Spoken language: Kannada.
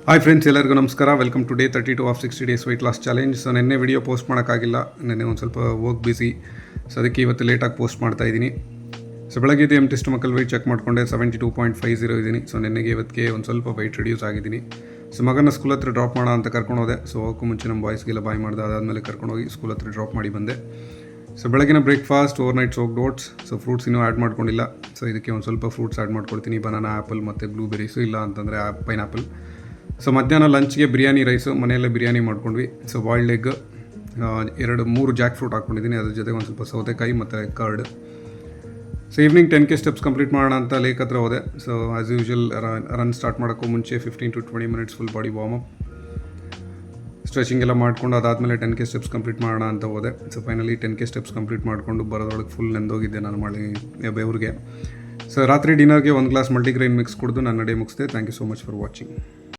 ಹಾಯ್ ಫ್ರೆಂಡ್ಸ್, ಎಲ್ಲರಿಗೂ ನಮಸ್ಕಾರ. Welcome to day 32 of 60 days weight loss challenge. So ನಿನ್ನೆ ವಿಡಿಯೋ ಪೋಸ್ಟ್ ಮಾಡೋಕ್ಕಾಗಿಲ್ಲ, ನಿನ್ನೆ ಒಂದು ಸ್ವಲ್ಪ ವರ್ಕ್ ಬಿಸಿ. ಸೊ ಅದಕ್ಕೆ ಇವತ್ತು ಲೇಟಾಗಿ ಪೋಸ್ಟ್ ಮಾಡ್ತಾ ಇದ್ದೀನಿ. ಸೊ ಬೆಳಗ್ಗೆ ಎಮ್ ಟೆಸ್ಟ್ ಮಕ್ಕಳು ವೆಯ್ಟ್ ಚೆಕ್ ಮಾಡಿಕೊಂಡೆ 72.50 ಇದ್ದೀನಿ. ಸೊ ನಿನ್ನೆಗೆ ಇವತ್ತಿಗೆ ಒಂದು ಸ್ವಲ್ಪ ವೆಯ್ಟ್ ರಿಡ್ಯೂಸ್ ಆಗಿದ್ದೀನಿ. ಸೊ ಮಗನ ಸ್ಕೂಲ್ ಹತ್ರ ಡ್ರಾಪ್ ಮಾಡೋಣ ಅಂತ ಕರ್ಕೊಂಡು ಹೋದೆ. ಸೊ ಹೋಗೋಕ್ಕೂ ಮುಂಚೆ ನಮ್ಮ ಬಾಯ್ಸ್ಗೆಲ್ಲ ಬಾಯ್ ಮಾಡಿದೆ. ಅದಾದಮೇಲೆ ಕರ್ಕೊಂಡೋಗಿ ಸ್ಕೂಲ್ ಹತ್ರ ಡ್ರಾಪ್ ಮಾಡಿ ಬಂದೆ. ಸೊ ಬೆಳಗಿನ breakfast overnight soaked oats. So fruits ಇನ್ನೂ ಆ್ಯಡ್ ಮಾಡ್ಕೊಂಡಿಲ್ಲ. ಸೊ ಇದಕ್ಕೆ ಒಂದು ಸ್ವಲ್ಪ ಫ್ರೂಟ್ಸ್ ಆ್ಯಡ್ ಮಾಡ್ಕೊಳ್ತೀನಿ, ಬನಾನಾ, ಆ್ಯಪಲ್ ಮತ್ತು ಬ್ಲೂಬೆರೀಸು, ಇಲ್ಲ ಅಂತಂದರೆ ಪೈನಾಪಲ್. ಸೊ ಮಧ್ಯಾಹ್ನ ಲಂಚ್ಗೆ ಬಿರಿಯಾನಿ ರೈಸು, ಮನೆಯಲ್ಲೇ ಬಿರಿಯಾನಿ ಮಾಡ್ಕೊಂಡ್ವಿ. So boiled egg, 2-3 Jack fruit ಹಾಕ್ಕೊಂಡಿದ್ದೀನಿ, ಅದ್ರ ಜೊತೆಗೆ ಒಂದು ಸ್ವಲ್ಪ ಸೌತೆಕಾಯಿ ಮತ್ತು curd. So evening 10K steps complete ಮಾಡೋಣ ಅಂತ ಲೇಕ್ ಹತ್ರ ಹೋದೆ. So as usual run start ಮಾಡೋಕ್ಕೂ ಮುಂಚೆ 15 to 20 minutes full body warm up, stretching ಎಲ್ಲ ಮಾಡಿಕೊಂಡು ಅದಾದಮೇಲೆ 10K ಸ್ಟೆಪ್ಸ್ ಕಂಪ್ಲೀಟ್ ಮಾಡೋಣ ಅಂತ ಹೋದೆ. So finally 10K steps complete ಮಾಡಿಕೊಂಡು ಬರೋದ್ರೊಳಗೆ ಫುಲ್ ನೆಂದೋಗಿದ್ದೆ ನಾನು ಬೆವ್ರಿಗೆ. ಸೊ ರಾತ್ರಿ ಡಿನ್ನರ್ಗೆ 1 ಗ್ಲಾಸ್ ಮಲ್ಟಿಗ್ರೈನ್ ಮಿಕ್ಸ್ ಕುಡಿದು ನನ್ನ ಡೇ ಮುಗಿಸಿದೆ. Thank you so much for watching.